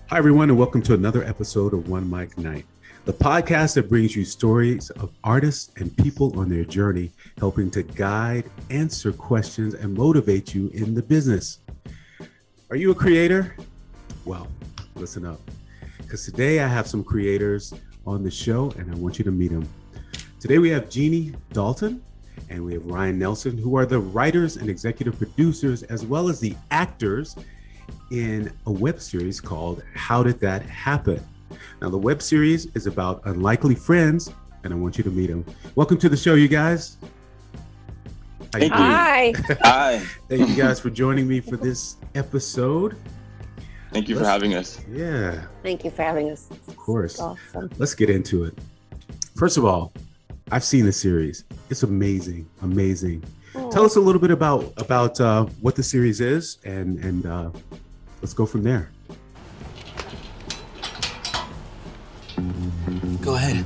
Hi, everyone, and welcome to another episode of OneMicNite, the podcast that brings you stories of artists and people on their journey, helping to guide, answer questions, and motivate you in the business. Are you a creator? Well, listen up, because today I have some creators on the show, and I want you to meet them. Today we have Jeannie Dalton, and we have Ryan Nelson, who are the writers and executive producers, as well as the actors in a web series called How Did That Happen? Now, the web series is about unlikely friends, and I want you to meet them. Welcome to the show, you guys. Hi. Hi. Thank you guys for joining me for this episode. Thank you for having us. Yeah. Thank you for having us. Of course. Awesome. Let's get into it. First of all, I've seen the series. It's amazing. Amazing. Oh. Tell us a little bit about what the series is, and let's go from there. Go ahead.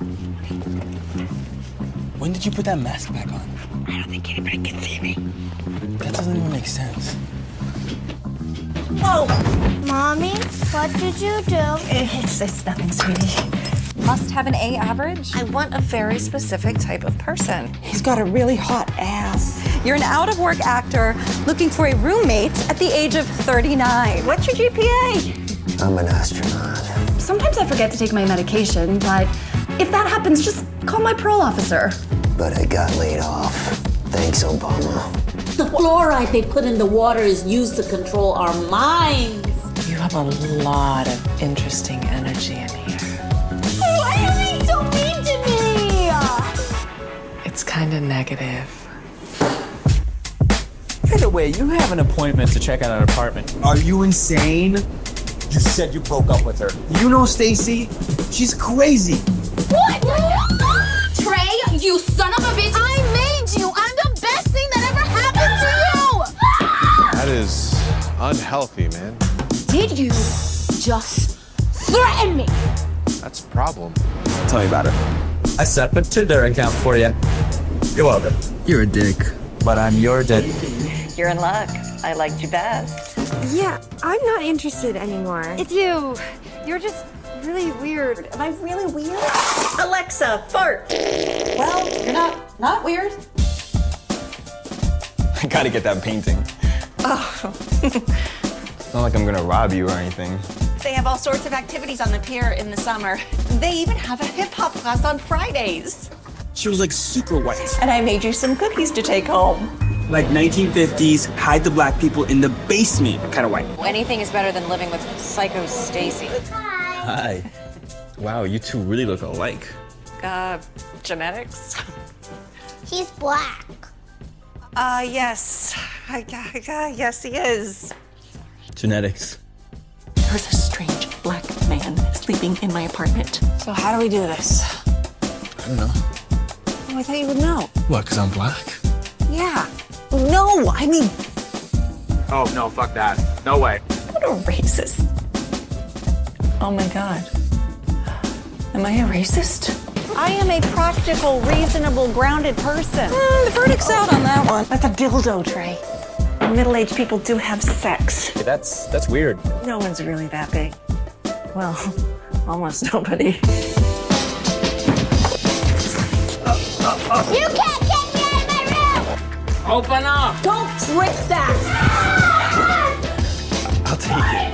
When did you put that mask back on? I don't think anybody can see me. That doesn't even make sense. Whoa! Mommy, what did you do? It's nothing, sweetie. Must have an A average? I want a very specific type of person. He's got a really hot ass. You're an out-of-work actor looking for a roommate at the age of 39. What's your GPA? I'm an astronaut. Sometimes I forget to take my medication, but if that happens, just call my parole officer. But I got laid off. Thanks, Obama. The fluoride they put in the water is used to control our minds. You have a lot of interesting energy in here. Why are you being so mean to me? It's kind of negative. By the way, you have an appointment to check out an apartment. Are you insane? You said you broke up with her. You know Stacy? She's crazy. What? Trey, you son of a bitch! I made you! I'm the best thing that ever happened to you! That is unhealthy, man. Did you just threaten me? That's a problem. Tell me about it. I set up a Tinder account for you. You're welcome. You're a dick, but I'm your dick. You're in luck. I liked you best. Yeah, I'm not interested anymore. It's you. You're just really weird. Am I really weird? Alexa, fart. Well, you're not weird. I gotta get that painting. Oh. It's not like I'm gonna rob you or anything. They have all sorts of activities on the pier in the summer. They even have a hip-hop class on Fridays. She was like super white. And I made you some cookies to take home. Like 1950s, hide the black people in the basement kind of white. Anything is better than living with Psycho Stacy. Hi. Wow, you two really look alike. Genetics? He's black. Yes. Yes, he is. Genetics. There's a strange black man sleeping in my apartment. So how do we do this? I don't know. Oh, I thought you would know. What, because I'm black? Yeah. No, I mean... Oh, no, fuck that. No way. What a racist. Oh my God. Am I a racist? I am a practical, reasonable, grounded person. The verdict's out on that one. That's a dildo, Trey. Middle-aged people do have sex. Hey, that's weird. No one's really that big. Well, almost nobody. You can't get me out of my room! Open up! Don't drip that! I'll take it.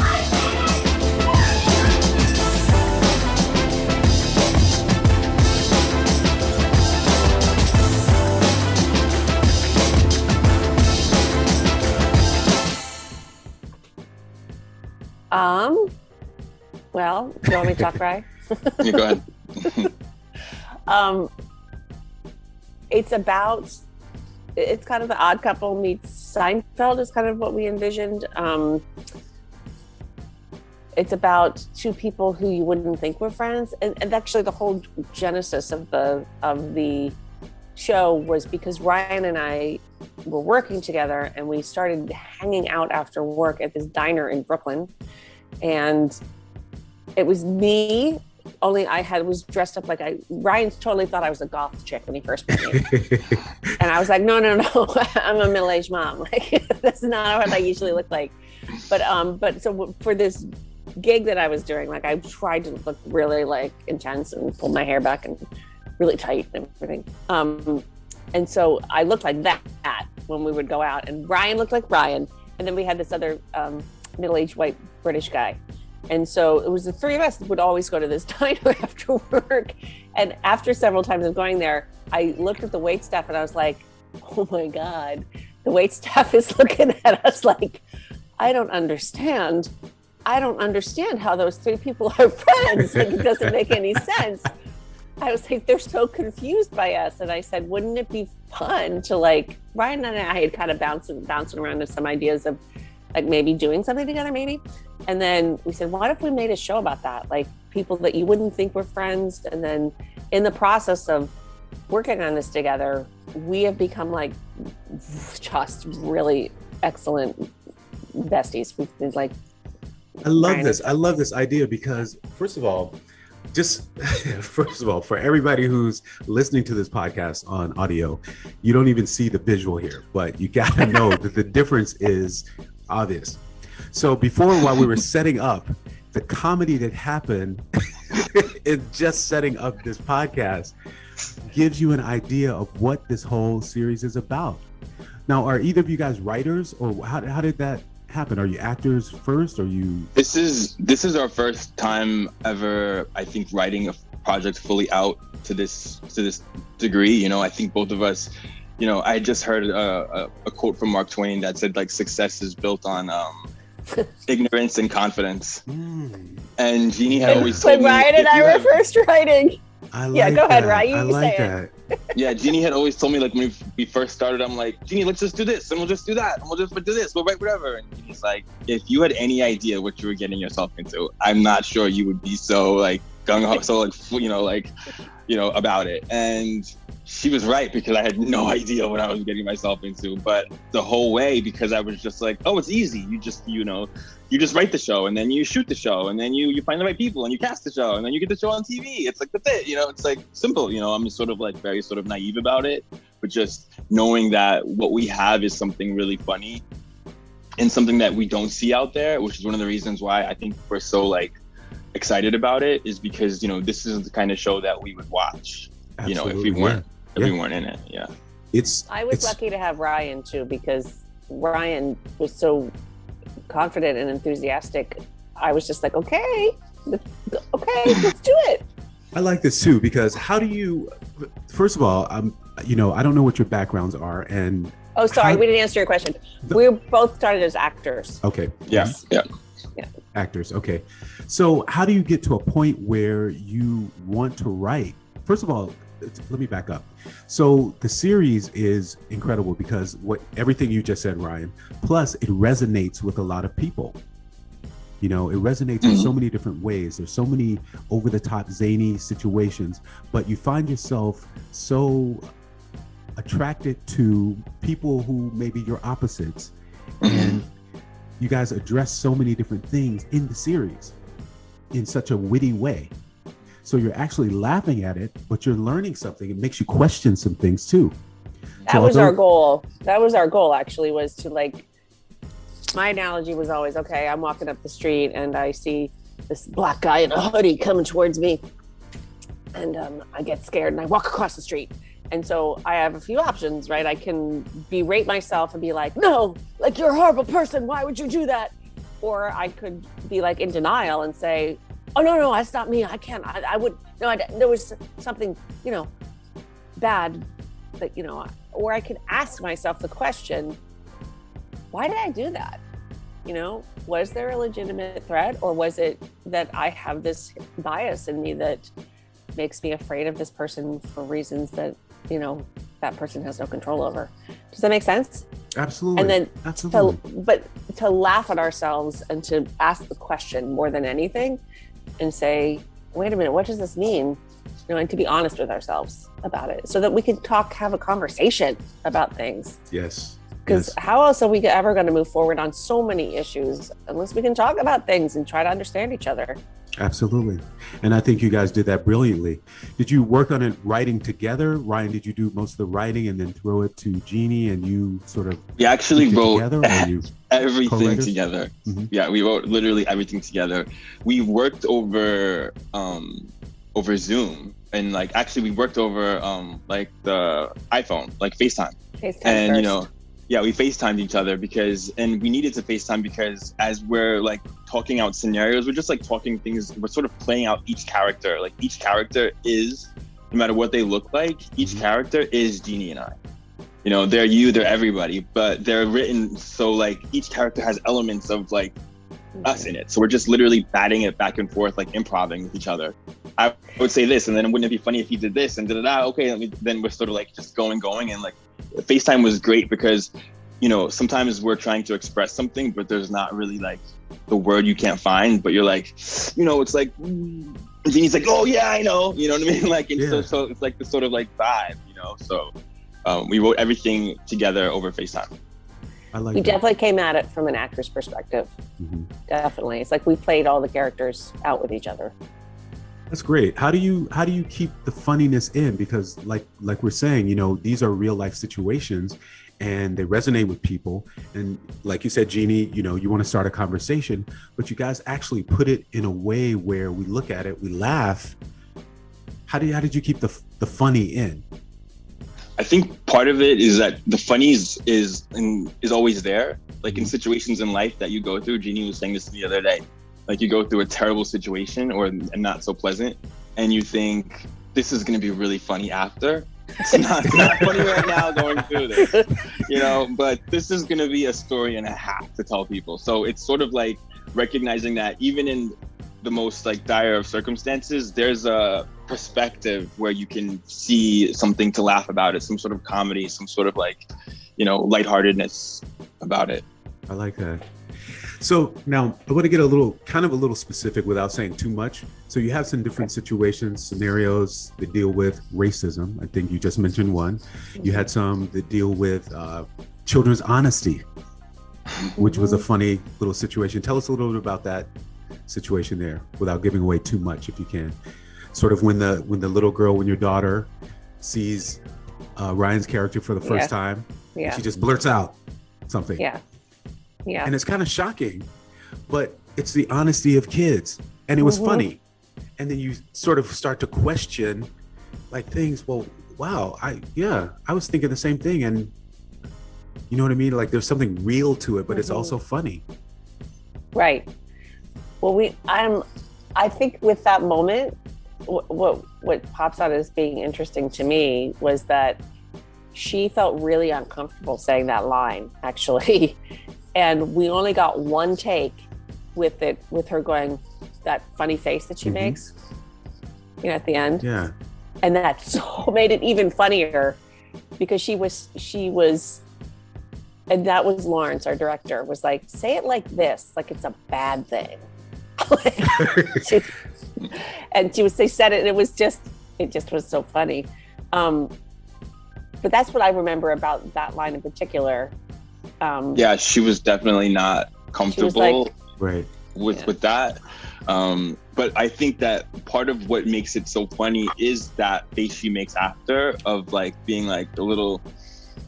Well, do you want me to talk, Ryan? You go ahead. It's kind of the Odd Couple meets Seinfeld is kind of what we envisioned. It's about two people who you wouldn't think were friends, and actually the whole genesis of the show was because Ryan and I were working together, and we started hanging out after work at this diner in Brooklyn, and it was me. Only I was dressed up like Ryan totally thought I was a goth chick when he first met me. And I was like, no, I'm a middle-aged mom. Like, that's not what I usually look like. But so for this gig that I was doing, like I tried to look really like intense and pull my hair back and really tight and everything. And so I looked like that when we would go out, and Ryan looked like Ryan. And then we had this other middle-aged white British guy. And so it was the three of us would always go to this diner after work. And after several times of going there, I looked at the wait staff and I was like, oh my God, the wait staff is looking at us like, I don't understand how those three people are friends. Like, it doesn't make any sense. I was like, they're so confused by us. And I said, wouldn't it be fun to, like, Ryan and I had kind of bouncing around to some ideas of like maybe doing something together, maybe. And then we said, what if we made a show about that? Like people that you wouldn't think were friends. And then in the process of working on this together, we have become like just really excellent besties. We've been like, I love this. I love this idea because first of all, for everybody who's listening to this podcast on audio, you don't even see the visual here, but you gotta know that the difference is obvious. So while we were setting up, the comedy that happened in just setting up this podcast gives you an idea of what this whole series is about. Now, are either of you guys writers, or how did that happen? Are you actors first, or you? This is our first time ever, I think, writing a project fully out to this degree. You know, I think both of us, you know, I just heard a quote from Mark Twain that said like success is built on ignorance and confidence. And Jeannie had always told me when Ryan and I were first writing. Go ahead, Ryan. You say it. Yeah, Jeannie had always told me, like, when we first started, I'm like, Jeannie, let's just do this, and we'll just do that, and we'll just do this, we'll write whatever. And Jeannie's like, if you had any idea what you were getting yourself into, I'm not sure you would be so, like, gung-ho, so, like, about it. And she was right, because I had no idea what I was getting myself into. But the whole way, because I was just like, oh, it's easy. You just write the show, and then you shoot the show, and then you find the right people, and you cast the show, and then you get the show on TV. It's like, that's it, it's like simple. I'm just sort of like very sort of naive about it, but just knowing that what we have is something really funny and something that we don't see out there, which is one of the reasons why I think we're so like excited about it, is because, this is the kind of show that we would watch, Absolutely. If we weren't in it. Yeah. I was lucky to have Ryan too, because Ryan was so confident and enthusiastic. I was just like, okay, let's do it. I like this too, because how do you, first of all, I don't know what your backgrounds are, and we didn't answer your question. We both started as actors. Okay. Yeah. Actors. Okay. So how do you get to a point where you want to write? First of all, let me back up. So the series is incredible because everything you just said, Ryan, plus it resonates with a lot of people. It resonates in so many different ways. There's so many over the top zany situations, but you find yourself so attracted to people who maybe you're opposites, and you guys address so many different things in the series in such a witty way. So you're actually laughing at it, but you're learning something. It makes you question some things too. That was our goal. That was our goal, actually, was to like, my analogy was always, okay, I'm walking up the street and I see this black guy in a hoodie coming towards me. And I get scared and I walk across the street. And so I have a few options, right? I can berate myself and be like, no, like you're a horrible person. Why would you do that? Or I could be like in denial and say, oh, no, that's not me. I can't. There was something, bad that, or I could ask myself the question, why did I do that? Was there a legitimate threat, or was it that I have this bias in me that makes me afraid of this person for reasons that, that person has no control over? Does that make sense? Absolutely. And then, absolutely. to laugh at ourselves and to ask the question more than anything and say, wait a minute, what does this mean? And to be honest with ourselves about it so that we can have a conversation about things. Yes. Because how else are we ever going to move forward on so many issues unless we can talk about things and try to understand each other? Absolutely. And I think you guys did that brilliantly. Did you work on it writing together? Ryan, did you do most of the writing and then throw it to Jeannie and you sort of We actually wrote together, or you everything co-writers? together. Mm-hmm. Yeah, we wrote literally everything together. We worked over Zoom, and like actually we worked over like the iPhone, like FaceTime. And first. We FaceTimed each other and we needed to FaceTime because as we're like talking out scenarios, we're just like talking things, we're sort of playing out each character. Like each character is, no matter what they look like, each character is Jeannie and I. You know, they're you, they're everybody, but they're written so like each character has elements of like us in it. So we're just literally batting it back and forth, like improvising with each other. I would say this, and then wouldn't it be funny if he did this and da-da-da? Okay, then we're sort of like just going, and like FaceTime was great because, you know, sometimes we're trying to express something, but there's not really like the word you can't find, but you're like, you know, it's like, and he's like, oh yeah, I know, you know what I mean? Like, and so it's like this sort of like vibe, you know? So we wrote everything together over FaceTime. We definitely came at it from an actor's perspective. Mm-hmm. Definitely. It's like we played all the characters out with each other. That's great. How do you keep the funniness in? Because like we're saying, you know, these are real life situations and they resonate with people. And like you said, Jeannie, you know, you want to start a conversation, but you guys actually put it in a way where we look at it, we laugh. How did you keep the funny in? I think part of it is that the funny is always there. Like in situations in life that you go through, Jeannie was saying this to me the other day. Like you go through a terrible situation or not so pleasant, and you think this is going to be really funny after. It's not funny right now going through this, you know, but this is going to be a story and a half to tell people. So it's sort of like recognizing that even in the most like dire of circumstances, there's a perspective where you can see something to laugh about it, some sort of comedy, some sort of like, you know, lightheartedness about it. I like that. So now I want to get a little specific without saying too much. So you have some different situations, scenarios that deal with racism. I think you just mentioned one. You had some that deal with children's honesty, which was a funny little situation. Tell us a little bit about that situation there without giving away too much, if you can. Sort of when the little girl, when your daughter sees Ryan's character for the first time, and she just blurts out something. Yeah. And it's kind of shocking, but it's the honesty of kids. And it was funny. And then you sort of start to question like things. Well, wow, I was thinking the same thing. And you know what I mean? Like there's something real to it, but it's also funny. Right. Well, I think with that moment, what pops out as being interesting to me was that she felt really uncomfortable saying that line, actually. And we only got one take with her going, that funny face that she makes, you know, at the end. Yeah. And that so made it even funnier because she was, and that was Lawrence, our director, was like, say it like this, like it's a bad thing. And they said it, and it just was so funny. But that's what I remember about that line in particular. She was definitely not comfortable with that. But I think that part of what makes it so funny is that face she makes after of like being like a little,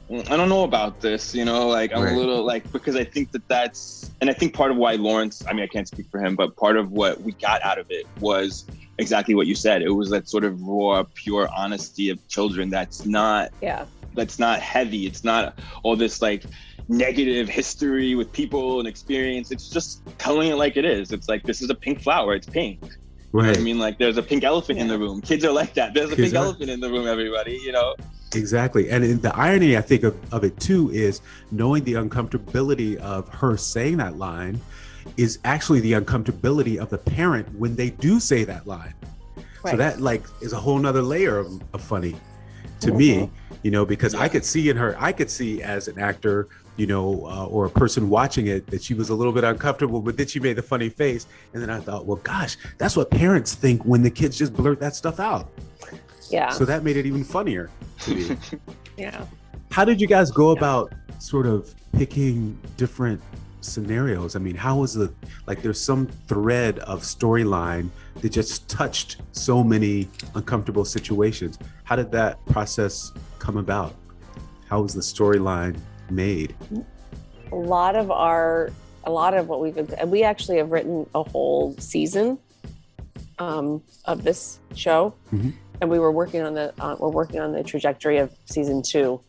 I don't know about this, you know, like I'm a little like, because I think and I think part of why Lawrence, I mean, I can't speak for him, but part of what we got out of it was exactly what you said. It was that sort of raw, pure honesty of children that's not heavy. It's not all this like negative history with people and experience. It's just telling it like it is. It's like, this is a pink flower, it's pink. Right. You know what I mean? Like there's a pink elephant in the room. Kids are like that. There's a pink elephant in the room, everybody, you know? Exactly. And the irony, I think, of it too, is knowing the uncomfortability of her saying that line is actually the uncomfortability of the parent when they do say that line. Right. So that like is a whole nother layer of funny to me, you know, because I could see as an actor, you know, or a person watching it, that she was a little bit uncomfortable, but then she made the funny face. And then I thought, well, gosh, that's what parents think when the kids just blurt that stuff out. Yeah. So that made it even funnier to me. Yeah. How did you guys go about sort of picking different scenarios? I mean, how was the, like, there's some thread of storyline that just touched so many uncomfortable situations. How did that process come about? How was the storyline made? A lot of what we actually have written a whole season of this show, and we were working on the trajectory of season 2.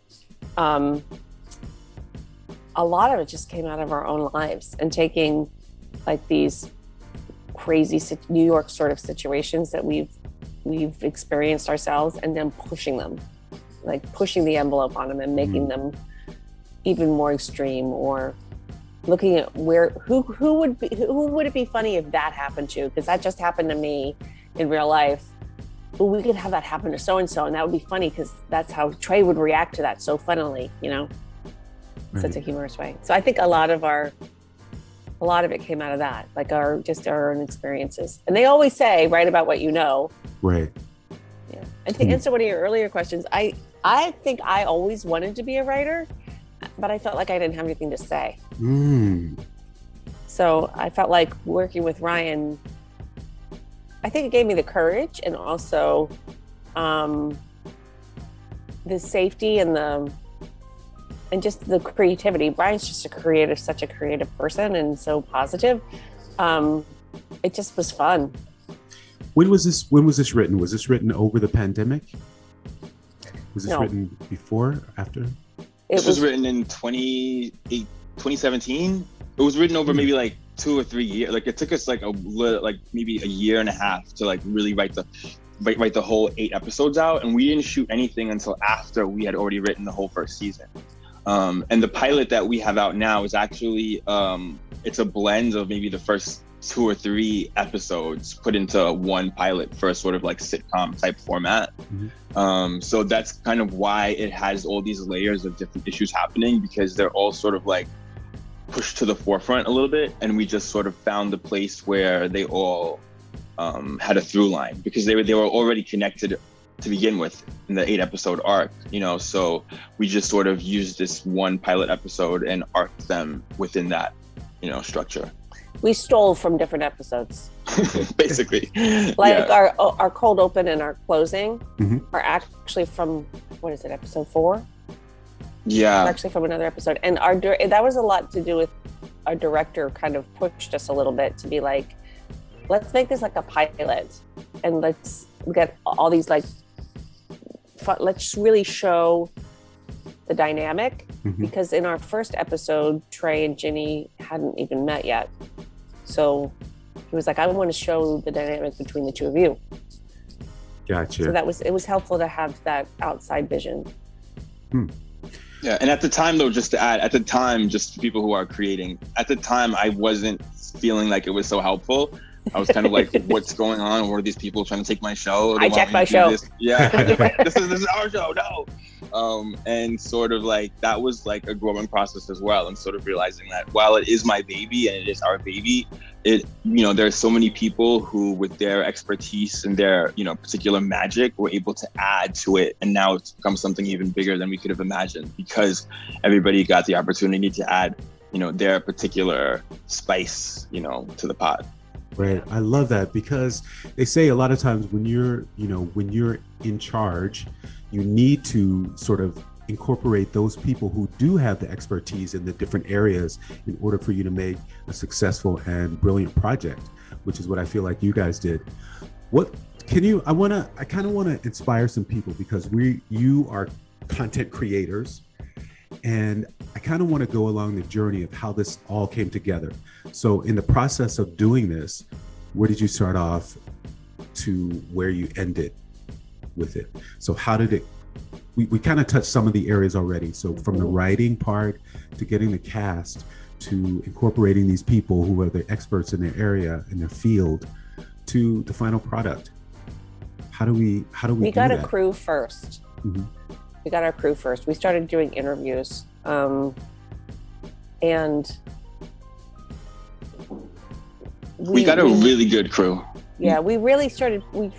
A lot of it just came out of our own lives and taking like these crazy New York sort of situations that we've experienced ourselves, and then pushing the envelope on them and making them even more extreme, or looking at who would it be funny if that happened to, because that just happened to me in real life. Well, we could have that happen to so and so, and that would be funny because that's how Trey would react to that so funnily, such a humorous way. So I think a lot of it came out of that, like our own experiences. And they always say, write about what you know. Right. Yeah. And to answer one of your earlier questions, I think I always wanted to be a writer, but I felt like I didn't have anything to say. So I felt like working with Ryan, I think it gave me the courage, and also the safety and just the creativity. Brian's just such a creative person, and so positive. It just was fun. When was this written? Was this written over the pandemic? Was this written before, after? This was written in 2017. It was written over maybe like 2 or 3 years. Like it took us like maybe a year and a half to like really write the whole 8 episodes out, and we didn't shoot anything until after we had already written the whole first season. And the pilot that we have out now is actually it's a blend of maybe the first 2 or 3 episodes put into one pilot for a sort of like sitcom type format. So that's kind of why it has all these layers of different issues happening, because they're all sort of like pushed to the forefront a little bit, and we just sort of found the place where they all had a through line, because they were already connected to begin with in the 8 episode arc, so we just sort of used this one pilot episode and arced them within that, structure. We stole from different episodes. Basically. Like our cold open and our closing are actually from, what is it, episode 4? Yeah. Actually from another episode. And that was a lot to do with our director kind of pushed us a little bit to be like, let's make this like a pilot, and let's get all these like, let's really show the dynamic, because in our first episode, Trey and Jeannie hadn't even met yet. So he was like, I want to show the dynamic between the two of you. Gotcha. So it was helpful to have that outside vision. Yeah, and at the time though, just to add, just for people who are creating, at the time I wasn't feeling like it was so helpful. I was kind of like, what's going on? What are these people trying to take my show? I checked my show. Yeah, this is our show. No. And sort of like that was like a growing process as well, and sort of realizing that while it is my baby and it is our baby, there's so many people who, with their expertise and their particular magic, were able to add to it, and now it's become something even bigger than we could have imagined, because everybody got the opportunity to add their particular spice to the pot. Right. I love that, because they say a lot of times when you're in charge, you need to sort of incorporate those people who do have the expertise in the different areas in order for you to make a successful and brilliant project, which is what I feel like you guys did. I kind of want to inspire some people, because you are content creators, and I kind of want to go along the journey of how this all came together. So in the process of doing this, where did you start off to where you ended with it? So how did it, we kind of touched some of the areas already. So from the writing part to getting the cast to incorporating these people who are the experts in their area, in their field, to the final product. How do we got a crew first. We got our crew first. We started doing interviews, and we got a really good crew. Yeah, we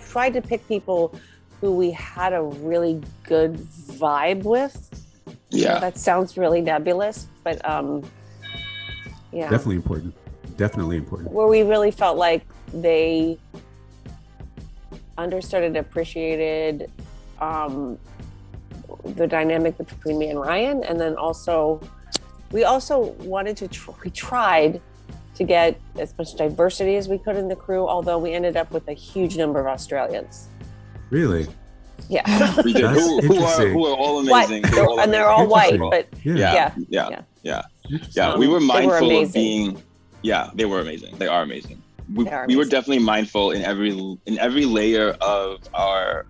tried to pick people who we had a really good vibe with. Yeah. That sounds really nebulous, but Yeah. Definitely important. Definitely important. Where we really felt like they understood and appreciated the dynamic between me and Ryan. And then also, we also wanted to, we tried to get as much diversity as we could in the crew, although we ended up with a huge number of Australians. Really? Yeah. We did. Who are all amazing. They're all white, but yeah. We were mindful of being, they were amazing. They are amazing. We were definitely mindful in every layer of our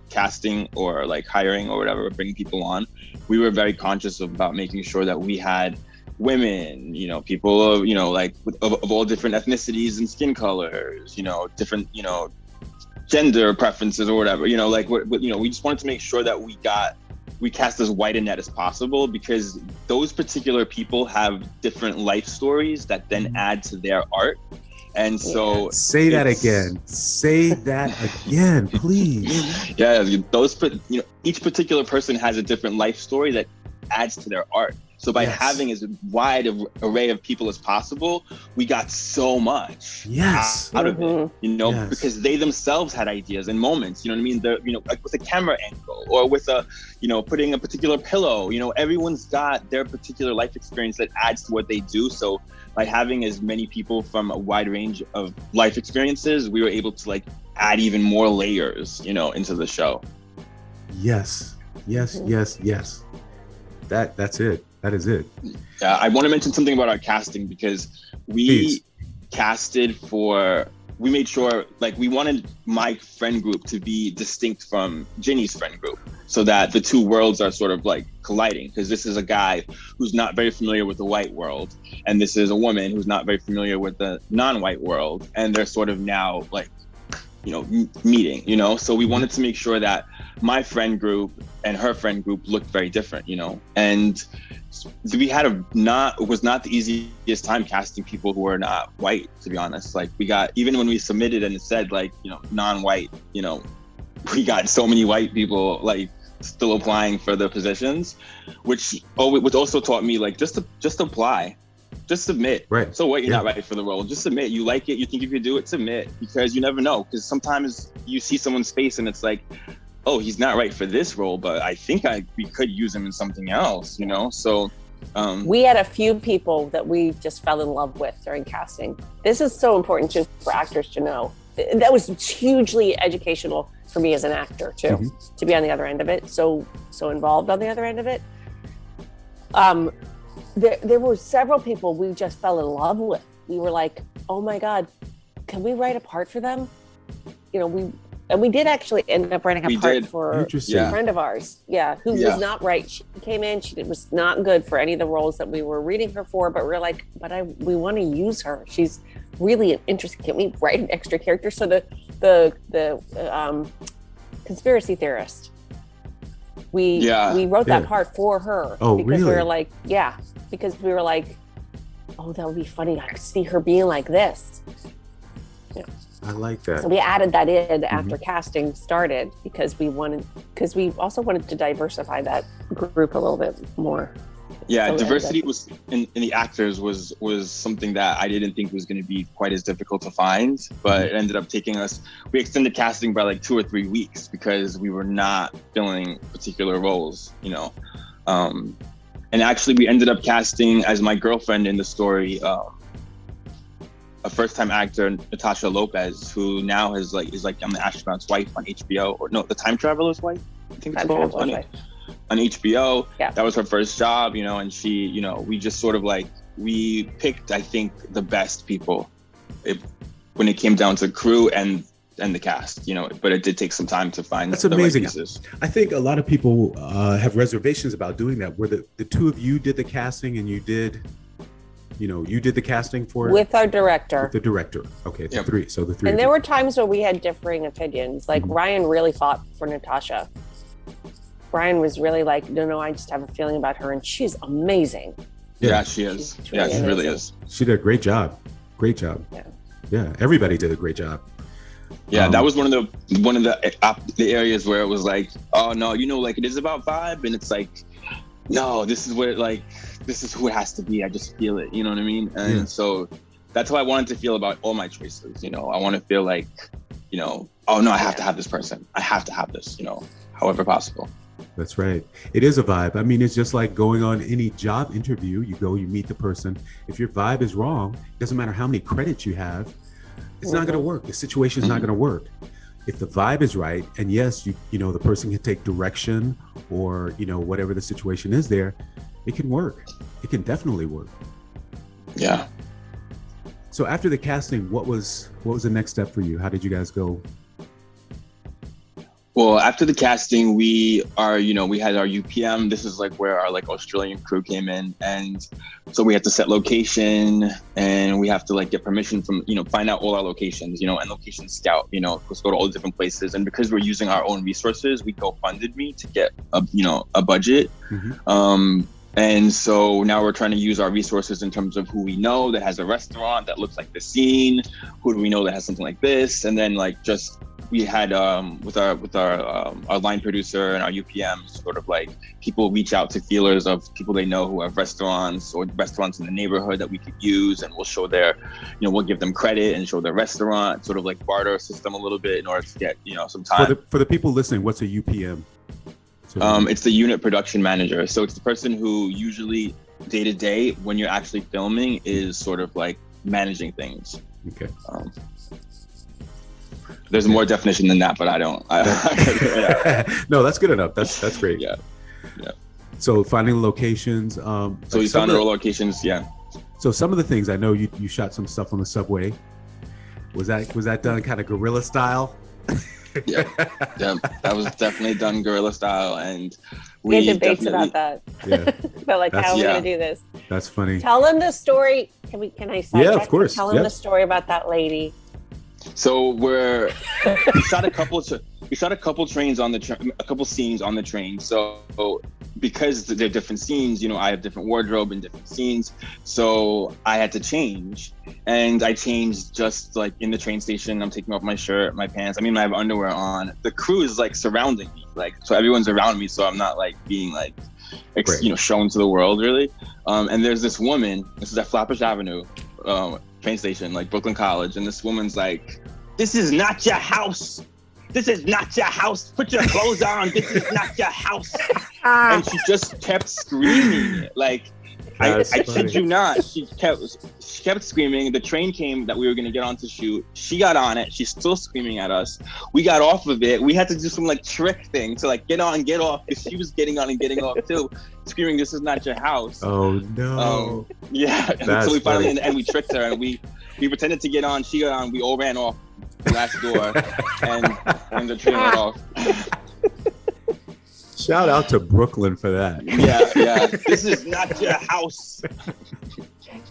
casting or like hiring or whatever, bringing people on. We were very conscious about making sure that we had women, people of, like of all different ethnicities and skin colors, different, gender preferences or whatever, we just wanted to make sure that we cast as wide a net as possible, because those particular people have different life stories that then add to their art. And so say that again, please. Each particular person has a different life story that adds to their art. So by having as wide an array of people as possible, we got so much out of it, because they themselves had ideas and moments, you know what I mean? Like with a camera angle or with a, putting a particular pillow, everyone's got their particular life experience that adds to what they do. So by having as many people from a wide range of life experiences, we were able to like add even more layers, into the show. Yes. That's it. That is it. I want to mention something about our casting, because we made sure, like, we wanted my friend group to be distinct from Ginny's friend group, so that the two worlds are sort of like colliding, because this is a guy who's not very familiar with the white world, and this is a woman who's not very familiar with the non-white world, and they're sort of now like, meeting, so we wanted to make sure that my friend group and her friend group looked very different, and we had it was not the easiest time casting people who are not white, to be honest. Like, we got, even when we submitted and it said like, non-white, we got so many white people like still applying for the positions, which also taught me like, just apply. Just submit. Right. So what? You're not right for the role. Just submit. You like it. You think you could do it. Submit, because you never know. Because sometimes you see someone's face and it's like, oh, he's not right for this role, but I think we could use him in something else. So we had a few people that we just fell in love with during casting. This is so important too for actors to know. That was hugely educational for me as an actor too, to be on the other end of it. So involved on the other end of it. There were several people we just fell in love with. We were like, oh my God, can we write a part for them? We did actually end up writing a part for a friend of ours, who was not right. She came in, she was not good for any of the roles that we were reading her for, but we're like, we want to use her. She's really interesting. Can we write an extra character? So the conspiracy theorist, we wrote that part for her. Oh, because really? we were like, because we were like, oh, that would be funny. I could see her being like this. I like that. So we added that in after casting started, because we also wanted to diversify that group a little bit more. Yeah, diversity was in the actors was something that I didn't think was going to be quite as difficult to find, but it ended up taking us. We extended casting by like 2 or 3 weeks because we were not filling particular roles, and actually we ended up casting as my girlfriend in the story. A first-time actor, Natasha Lopez, who now is like on the Astronaut's Wife on HBO, or no, the Time Traveler's Wife, I think it's called, on HBO. Yeah. That was her first job, and she, we just sort of like, we picked, I think, the best people when it came down to crew and the cast, but it did take some time to find That's the amazing. right pieces. I think a lot of people have reservations about doing that, where the two of you did the casting and you did the casting for it? With our director. With the director. Okay, the three. So the three. And there were times where we had differing opinions. Like Ryan really fought for Natasha. Brian was really like, no, I just have a feeling about her, and she's amazing. Yeah, she is. She really is. She did a great job. Great job. Yeah, everybody did a great job. Yeah, that was one of the areas where it was like, oh no, like it is about vibe, and it's like, no, this is this is who it has to be. I just feel it, you know what I mean? And so that's how I wanted to feel about all my choices. You know, I want to feel like, you know, oh no, I have to have this person. I have to have this, you know, however possible. That's right. It is a vibe. I mean, it's just like going on any job interview. You go, you meet the person. If your vibe is wrong, it doesn't matter how many credits you have, it's not going to work. The situation is not going to work. If the vibe is right, and yes, you know, the person can take direction, or, you know, whatever the situation is there, it can work. It can definitely work. Yeah. So after the casting, what was the next step for you? How did you guys go? Well, after the casting, we had our UPM. This is like where our like Australian crew came in. And so we had to set location, and we have to like get permission from, you know, find out all our locations, you know, and location scout, you know, let's go to all the different places. And because we're using our own resources, we co-funded me to get a budget. And so now we're trying to use our resources in terms of who we know that has a restaurant that looks like the scene, who do we know that has something like this, and then like just we had with our line producer and our UPM, sort of like people reach out to feelers of people they know who have restaurants or restaurants in the neighborhood that we could use, and we'll show their, you know, we'll give them credit and show their restaurant, sort of like barter system a little bit in order to get, you know, some time. For the people listening, what's a UPM? It's the unit production manager. So it's the person who usually day to day when you're actually filming is sort of like managing things. Okay. There's more definition than that, but I don't. No, that's good enough. That's great. Yeah. So finding locations. So we found our locations. Yeah. So some of the things I know you shot some stuff on the subway. Was that done kind of guerrilla style? Yeah, that was definitely done guerrilla style, and we had debates about that. Yeah. But like, how are we gonna do this? That's funny. Tell them the story. Can I sidetrack? Yeah, of course. Tell them the story about that lady. So we shot a couple trains on the a couple scenes on the train. So because they're different scenes, you know, I have different wardrobe and different scenes. So I had to change, and I changed just like in the train station. I'm taking off my shirt, my pants. I mean, I have underwear on. The crew is like surrounding me, like, so everyone's around me. So I'm not like being like, you know, shown to the world really. And there's this woman, this is at Flatbush Avenue, train station, like Brooklyn College. And this woman's like, "This is not your house. This is not your house. Put your clothes on. This is not your house." And she just kept screaming it. Like, I kid you not. She kept screaming. The train came that we were gonna get on to shoot. She got on it. She's still screaming at us. We got off of it. We had to do some like trick thing to like get on, get off, because she was getting on and getting off too, screaming, "This is not your house." Oh no. Yeah. So we finally and we tricked her, and we pretended to get on. She got on. We all ran off the last door, and the train went off. Shout out to Brooklyn for that. Yeah. This is not your house.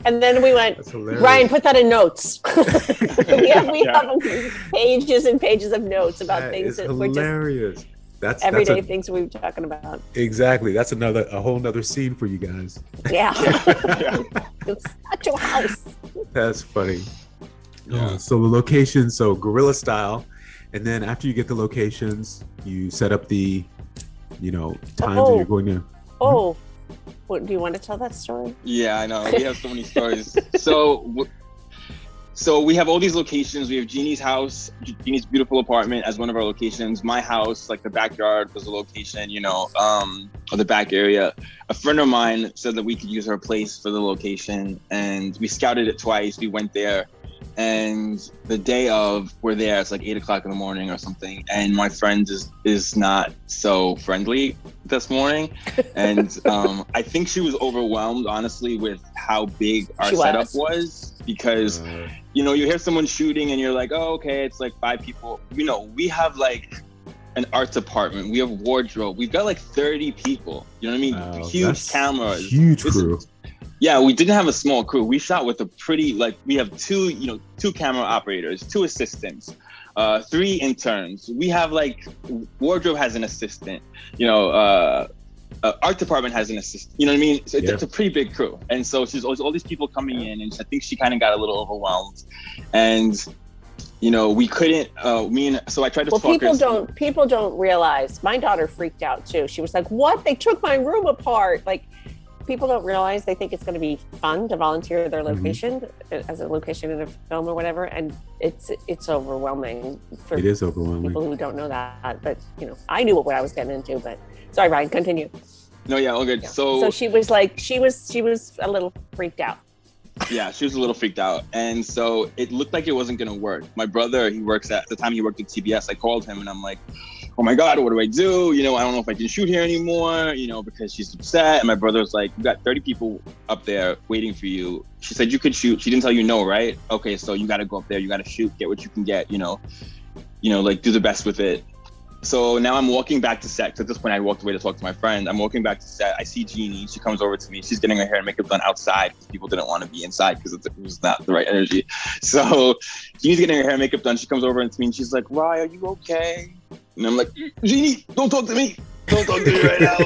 And then we went, Ryan, put that in notes. we have pages and pages of notes about things that were just that's everyday things we were talking about. Exactly. That's a whole nother scene for you guys. Yeah. It's not your house. That's funny. Yeah. So the location, so guerrilla style, and then after you get the locations, you set up the, you know, times that you're going to. What, do you want to tell that story? Yeah, I know. We have so many stories. So we have all these locations. We have Jeannie's house, Jeannie's beautiful apartment as one of our locations. My house, like the backyard was a location, you know, or the back area. A friend of mine said that we could use her place for the location, and we scouted it twice. We went there, and the day of, we're there, it's like 8:00 in the morning or something, and my friend is not so friendly this morning, and I think she was overwhelmed, honestly, with how big our setup was, because you know, you hear someone shooting and you're like, oh, okay, it's like 5 people. You know, we have like an art department, we have wardrobe, we've got like 30 people, you know what I mean? Huge cameras, huge crew. Yeah, we didn't have a small crew. We shot with a pretty, like, we have 2 camera operators, 2 assistants, 3 interns. We have like, wardrobe has an assistant, you know, art department has an assistant, you know what I mean? So it's a pretty big crew. And so she's all these people coming in, and I think she kind of got a little overwhelmed. And, you know, we couldn't, so I tried to talk her. People don't realize, my daughter freaked out too. She was like, what? They took my room apart. Like, people don't realize, they think it's going to be fun to volunteer their Mhm. location as a location in a film or whatever, and it's overwhelming for It is overwhelming. people who don't know that. But I knew what I was getting into. But sorry, Ryan, continue. No, yeah, all good. So she was like, she was a little freaked out. Yeah, she was a little freaked out. And so it looked like it wasn't going to work. My brother, he worked at TBS. I called him and I'm like, oh my God, what do I do? I don't know if I can shoot here anymore, because she's upset. And my brother's like, you got 30 people up there waiting for you. She said you could shoot. She didn't tell you no, right? Okay, so you got to go up there. You got to shoot, get what you can get, like do the best with it. So now I'm walking back to set. 'Cause at this point I walked away to talk to my friend. I'm walking back to set. I see Jeannie. She comes over to me. She's getting her hair and makeup done outside because people didn't want to be inside because it was not the right energy. So Jeannie's getting her hair and makeup done. She comes over to me and she's like, Rye, are you okay? And I'm like, Jeannie, don't talk to me. Don't talk to me right now.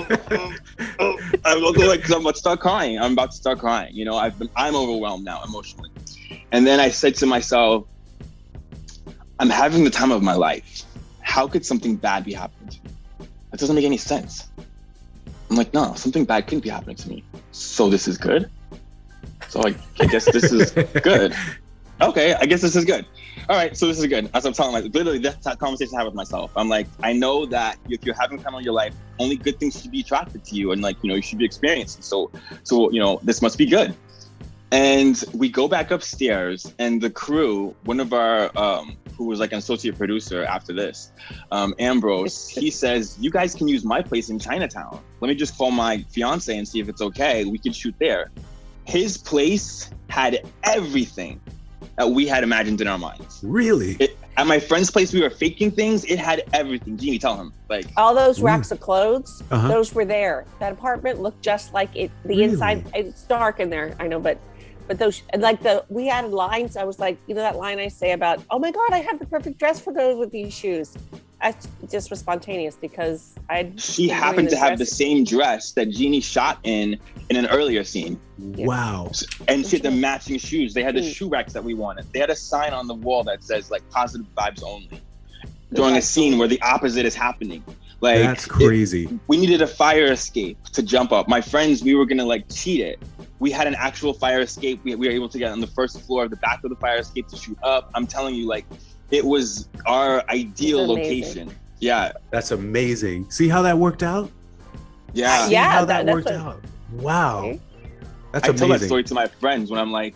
I'm like, because I'm about to start crying. I'm overwhelmed now emotionally. And then I said to myself, I'm having the time of my life. How could something bad be happening to me? That doesn't make any sense. I'm like, no, something bad couldn't be happening to me. So this is good? So I guess this is good. Okay, I guess this is good. All right, so this is good. As I'm telling myself, literally that's that conversation I have with myself. I'm like, I know that if you're having time in your life, only good things should be attracted to you and you should be experiencing. So this must be good. And we go back upstairs and the crew, one of our, who was like an associate producer after this, Ambrose, he says, you guys can use my place in Chinatown. Let me just call my fiance and see if it's okay. We can shoot there. His place had everything that we had imagined in our minds. Really? At my friend's place, we were faking things. It had everything. Jeannie, tell him. All those racks of clothes, those were there. That apartment looked just like it. The inside, it's dark in there, I know, but those, we had lines. I was like, that line I say about, oh my God, I have the perfect dress for going with these shoes. I just was spontaneous because she happened to have the same dress that Jeannie shot in an earlier scene. Wow. And she had the matching shoes. They had the shoe racks that we wanted. They had a sign on the wall that says positive vibes only during a scene where the opposite is happening. That's crazy. We needed a fire escape to jump up. My friends, we were gonna cheat it. We had an actual fire escape. We were able to get on the first floor of the back of the fire escape to shoot up. I'm telling you, it was our ideal location. Yeah. That's amazing. See how that worked out? Yeah. See how that worked out. Wow. Okay. That's I amazing. tell that story to my friends when I'm like,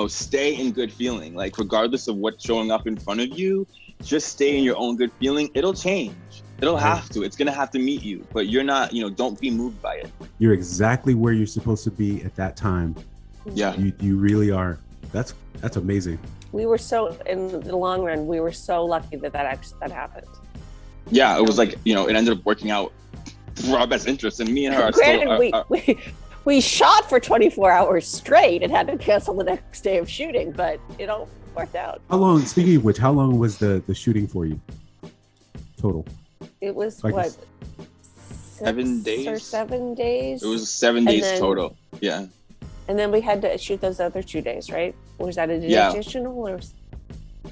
stay in good feeling. Regardless of what's showing up in front of you, just stay in your own good feeling. It'll change. It'll have to. It's going to have to meet you. But you're not, don't be moved by it. You're exactly where you're supposed to be at that time. Yeah. You really are. That's amazing. We were so, in the long run, we were so lucky that happened. Yeah, it was it ended up working out for our best interest. And me and her are Granted, we shot for 24 hours straight and had to cancel the next day of shooting, but it all worked out. Speaking of which, how long was the shooting for you total? It was 7 days or 7 days. It was 7 days total. Yeah. And then we had to shoot those other 2 days, right? Or was that an additional or?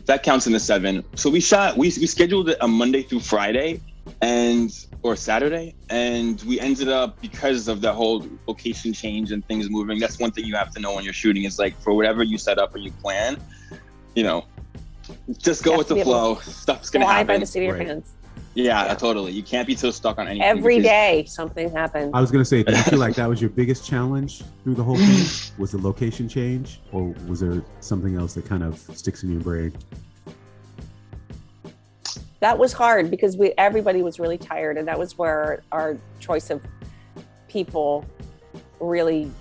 That counts in the 7. So we scheduled it a Monday through Friday or Saturday. And we ended up, because of the whole location change and things moving, that's one thing you have to know when you're shooting is for whatever you set up or you plan, just go with the flow. Stuff's going to happen. By the seat of your pants. Yeah, totally. You can't be so stuck on anything. Every day something happens. I was going to say, did you feel like that was your biggest challenge through the whole thing? Was the location change, or was there something else that kind of sticks in your brain? That was hard because everybody was really tired, and that was where our choice of people really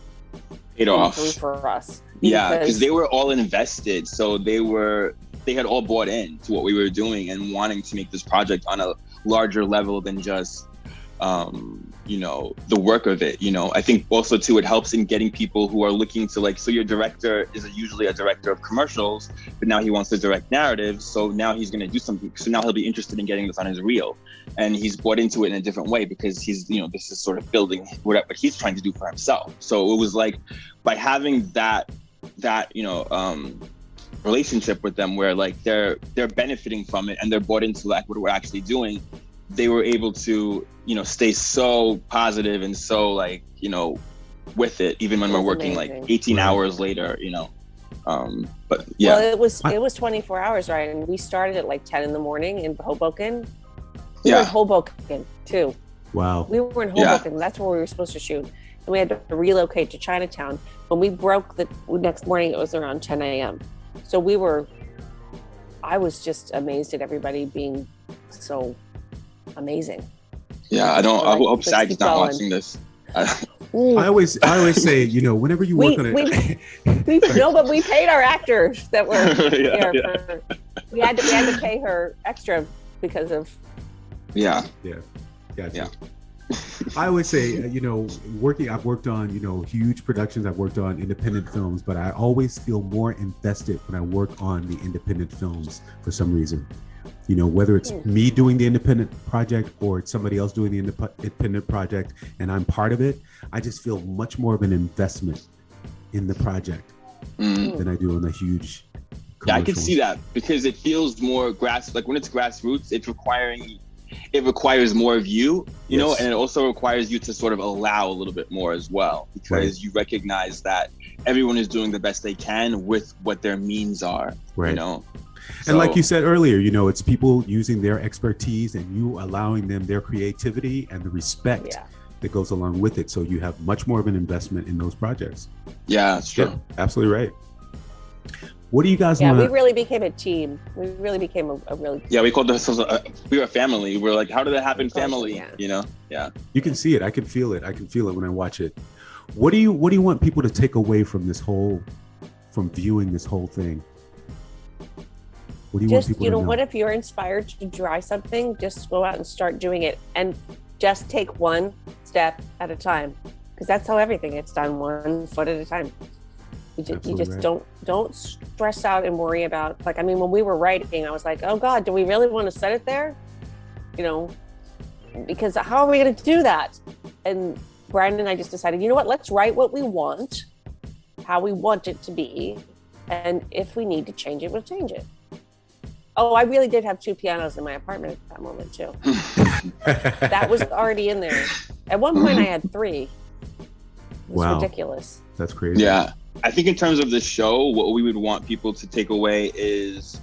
paid off for us. Yeah, because they were all invested. So they had all bought in to what we were doing and wanting to make this project on a larger level than just, the work of it. I think also too, it helps in getting people who are looking to so your director is usually a director of commercials, but now he wants to direct narratives. So now he's going to do something. So now he'll be interested in getting this on his reel, and he's bought into it in a different way because he's, this is sort of building what he's trying to do for himself. So it was by having that relationship with them where they're benefiting from it and they're bought into what we're actually doing, they were able to stay so positive and so with it, even when we're working amazing. like 18 hours later, you know. But yeah. Well, it was 24 hours, right? And we started at like 10 in the morning in Hoboken. We were in Hoboken too. Wow. We were in Hoboken. That's where we were supposed to shoot. And we had to relocate to Chinatown. When we broke the next morning, it was around 10 a.m. So I was just amazed at everybody being so amazing. Yeah, I hope SAG's not watching this. I always say, you know, whenever you work on it. No, but we paid our actors that were here. We had to pay her extra because of. Yeah. Gotcha. Yeah. I always say, you know, I've worked on, you know, huge productions. I've worked on independent films, but I always feel more invested when I work on the independent films for some reason. You know, whether it's me doing the independent project or it's somebody else doing the independent project and I'm part of it, I just feel much more of an investment in the project than I do on the huge. Yeah, I can see that because it feels more like when it's grassroots, it requires more of you, you know, and it also requires you to sort of allow a little bit more as well, because you recognize that everyone is doing the best they can with what their means are, you know. And like you said earlier, you know, it's people using their expertise and you allowing them their creativity and the respect that goes along with it. So you have much more of an investment in those projects. Yeah, it's true. Yeah, absolutely right. What do you guys want? Yeah, we really became a team. We really became a really. Yeah, we called ourselves we were a family. We're like, how did that happen, family? You know? Yeah. You can see it. I can feel it. I can feel it when I watch it. What do you want people to take away from from viewing this whole thing? What do you want people to know? What if you're inspired to try something? Just go out and start doing it, and just take one step at a time, because that's how everything gets done, 1 foot at a time. You just don't stress out and worry about, like, I mean, when we were writing, I was like, oh God, do we really want to set it there? You know, because how are we going to do that? And Brian and I just decided, you know what, let's write what we want, how we want it to be. And if we need to change it, we'll change it. Oh, I really did have 2 pianos in my apartment at that moment too. That was already in there. At one point I had 3. It was ridiculous. That's crazy. Yeah. I think in terms of the show, what we would want people to take away is,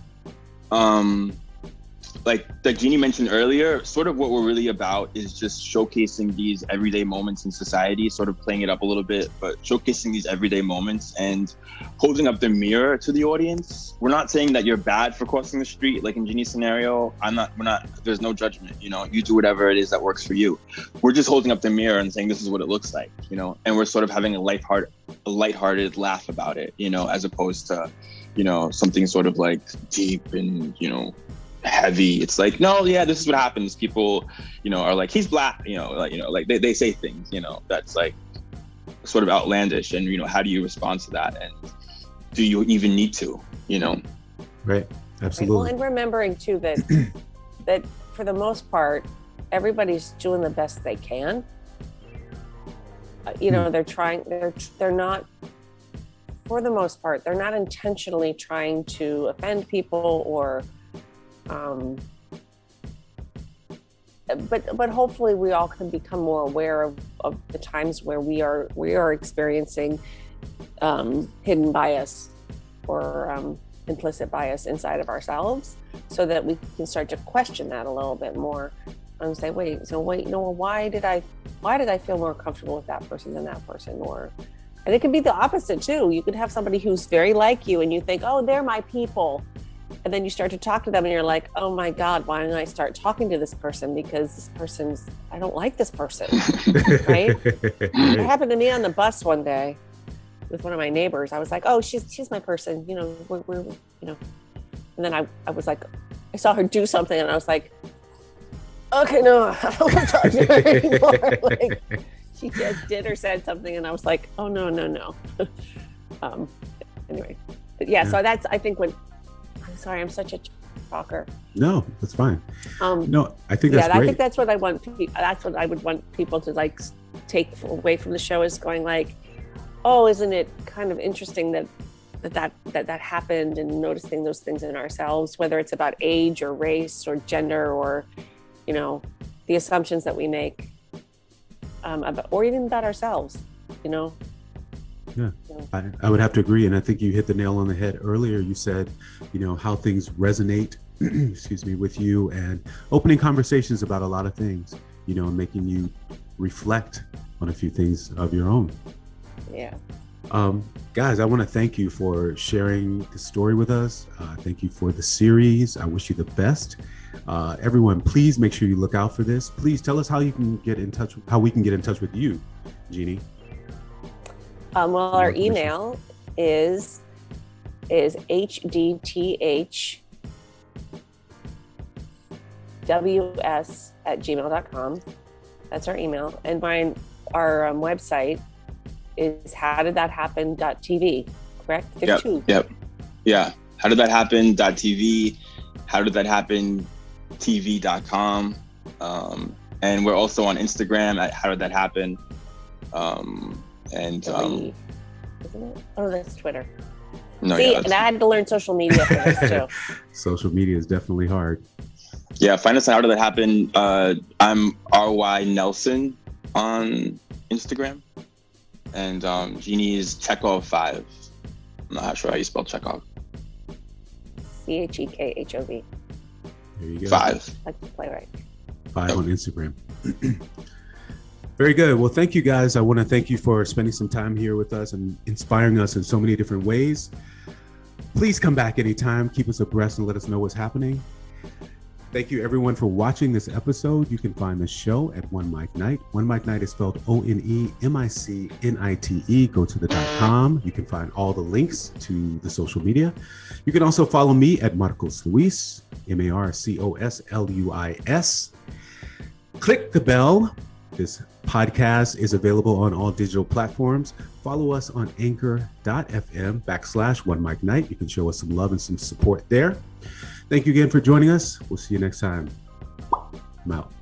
like Jeannie mentioned earlier, sort of what we're really about is just showcasing these everyday moments in society, sort of playing it up a little bit, but showcasing these everyday moments and holding up the mirror to the audience. We're not saying that you're bad for crossing the street, like in Jeannie's scenario. There's no judgment, you know, you do whatever it is that works for you. We're just holding up the mirror and saying, this is what it looks like, you know, and we're sort of having a lighthearted laugh about it, you know, as opposed to, you know, something sort of like deep and, you know, heavy. It's like, no, yeah, this is what happens. People, you know, are like, he's black, you know, like they say things, you know, that's like sort of outlandish, and, you know, how do you respond to that, and do you even need to, you know? Right. Absolutely. Well, and remembering too that that for the most part, everybody's doing the best they can. You know, they're not, for the most part, they're not intentionally trying to offend people or but hopefully we all can become more aware of the times where we are experiencing hidden bias or implicit bias inside of ourselves, so that we can start to question that a little bit more and say, why did I feel more comfortable with that person than that person? And it could be the opposite too. You could have somebody who's very like you and you think, oh, they're my people. And then you start to talk to them and you're like, oh my God, why don't I start talking to this person? Because I don't like this person, right? It happened to me on the bus one day with one of my neighbors. I was like, oh, she's my person, you know, we're you know. And then I was like, I saw her do something and I was like, okay, no, I don't want to talk to her anymore. Like, she just did or said something and I was like, oh, no. Anyway, but yeah, so that's, I think I'm sorry, I'm such a talker. No, that's fine. No, I think that's great. I think that's what I want. That's what I would want people to like take away from the show, is going like, oh, isn't it kind of interesting that happened, and noticing those things in ourselves, whether it's about age or race or gender or, you know, the assumptions that we make, or even about ourselves. you know? Yeah, I would have to agree. And I think you hit the nail on the head earlier. You said, you know, how things resonate, excuse me, with you, and opening conversations about a lot of things, you know, making you reflect on a few things of your own. Yeah. Guys, I want to thank you for sharing the story with us. Thank you for the series. I wish you the best. Everyone, please make sure you look out for this. Please tell us how you can get in touch, how we can get in touch with you, Jeannie. Well, our email is HDTHWS@gmail.com. That's our email. And our website is HowDidThatHappen.tv, correct? Yep. Yeah. HowDidThatHappen.tv, HowDidThatHappenTV.com. And we're also on Instagram at HowDidThatHappen. Isn't it? Oh, that's Twitter. No, See, yeah, and I had to learn social media for this too. Social media is definitely hard. Yeah, find us on How Did That Happen. I'm RY Nelson on Instagram. And Jeannie is Chekhov5. I'm not sure how you spell Chekhov. CHEKHOV. There you go. 5. Like to play right. 5 on Instagram. Very good. Well, thank you guys. I want to thank you for spending some time here with us and inspiring us in so many different ways. Please come back anytime. Keep us abreast and let us know what's happening. Thank you everyone for watching this episode. You can find the show at OneMicNite. OneMicNite is spelled ONEMICNITE. Go to the .com. You can find all the links to the social media. You can also follow me at Marcos Luis, MARCOSLUIS. Click the bell. This podcast is available on all digital platforms. Follow us on anchor.fm/OneMicNite. You can show us some love and some support there. Thank you again for joining us. We'll see you next time. I'm out.